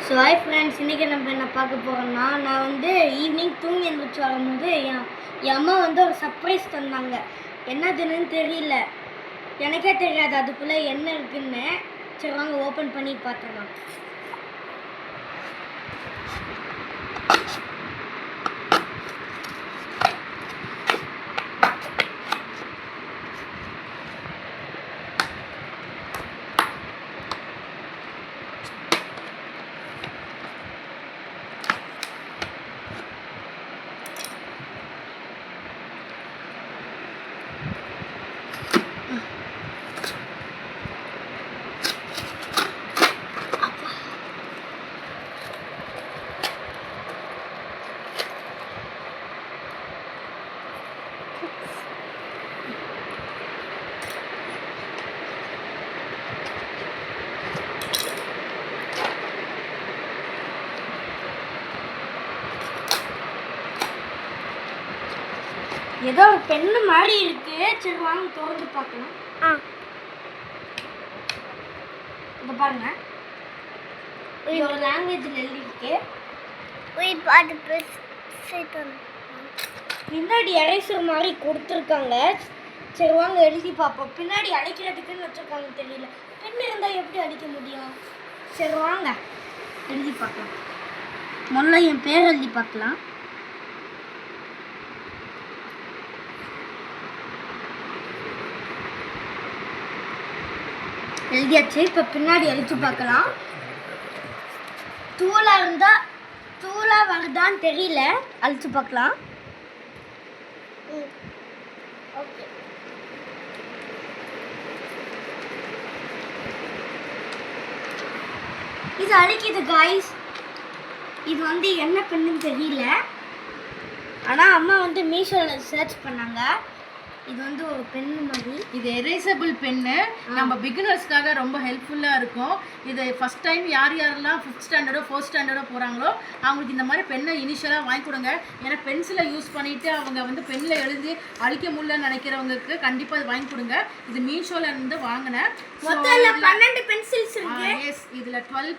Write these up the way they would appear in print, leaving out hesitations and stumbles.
So hi friends, இன்றைக்கி நம்ம என்ன பார்க்க போகிறோம்னா, நான் வந்து ஈவினிங் தூங்கி எழுந்திரிச்சு வரும்போது என் அம்மா வந்து ஒரு சர்ப்ரைஸ் தந்தாங்க. என்னதுன்னு தெரியல, எனக்கே தெரியாது அதுக்குள்ளே என்ன இருக்குன்னு. சரி வாங்க ஓப்பன் பண்ணி பார்த்துக்கலாம். ஏதோ ஒரு பெண்ணு மாதிரி இருக்கு. சரி வாங்க திறந்து பார்க்கலாம். இங்க பாருங்க, ஒரு லாங்குவேஜில் எழுதிருக்கு. பின்னாடி எரேசர் மாதிரி கொடுத்துருக்காங்க. சரி வாங்க எழுதி பார்ப்போம். பின்னாடி அடிக்கிறதுக்குன்னு வச்சுருக்காங்க, தெரியல. பெண் இருந்தால் எப்படி அடிக்க முடியும்? சரி வாங்க எழுதி பார்க்கலாம். முதல்ல என் பேர் எழுதி பார்க்கலாம். எழுதியாச்சு. இப்போ பின்னாடி அழிச்சு பார்க்கலாம். தூளா வருதான்னு தெரியல, அழிச்சு பார்க்கலாம். ஓகே, இது அழிக்குது காய்ஸ். இது வந்து என்ன பெண்ணுன்னு தெரியல, ஆனால் அம்மா வந்து மீஷோவில் சர்ச் பண்ணாங்க. இது வந்து ஒரு பென்னு மாதிரி. இது எரேசபிள் பென்னு. நம்ம பிகினர்ஸ்க்காக ரொம்ப ஹெல்ப்ஃபுல்லாக இருக்கும். இது ஃபஸ்ட் டைம் யாரெல்லாம் 5th ஸ்டாண்டர்டோ 4th ஸ்டாண்டர்டோ போகிறாங்களோ அவங்களுக்கு இந்த மாதிரி பெண்ணை இனிஷியலாக வாங்கி கொடுங்க. ஏன்னா பென்சிலை யூஸ் பண்ணிவிட்டு அவங்க வந்து பெண்ணில் எழுதி அழிக்க முடியலன்னு நினைக்கிறவங்களுக்கு கண்டிப்பாக இது வாங்கி கொடுங்க. இது மீஷோவில் இருந்து வாங்கினேன். 12 பென்சில்ஸ் இருக்கு. எஸ், இதில் 12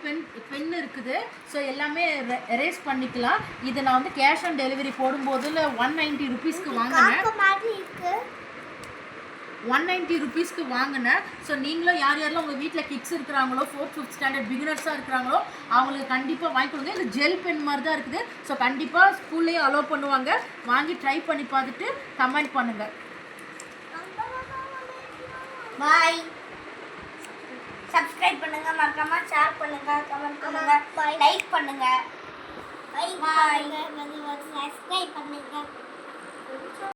பென் இருக்குது. ஸோ எல்லாமே எரேஸ் பண்ணிக்கலாம். இது நான் வந்து கேஷ் ஆன் டெலிவரி போடும்போது 190 ருபீஸ்க்கு வாங்கினேன். 190 ருபீஸ்க்கு வாங்கினேன். ஸோ நீங்களும் யாரெல்லாம் உங்கள் வீட்டில் கிட்ஸ் இருக்கிறாங்களோ 4th 5th ஸ்டாண்டர்ட் பிகினர்ஸாக இருக்கிறாங்களோ அவங்களுக்கு கண்டிப்பாக வாங்கி கொடுங்க. இது ஜெல் பென் மாதிரி தான் இருக்குது. ஸோ கண்டிப்பாக ஸ்கூல்லேயும் அலோவ் பண்ணுவாங்க. வாங்கி ட்ரை பண்ணி பார்த்துட்டு கமெண்ட் பண்ணுங்கள். பாய். சப்ஸ்கிரைப் பண்ணுங்க, மறக்காம ஷேர் பண்ணுங்க, கமெண்ட் பண்ணுங்க, லைக் பண்ணுங்க. Bye bye.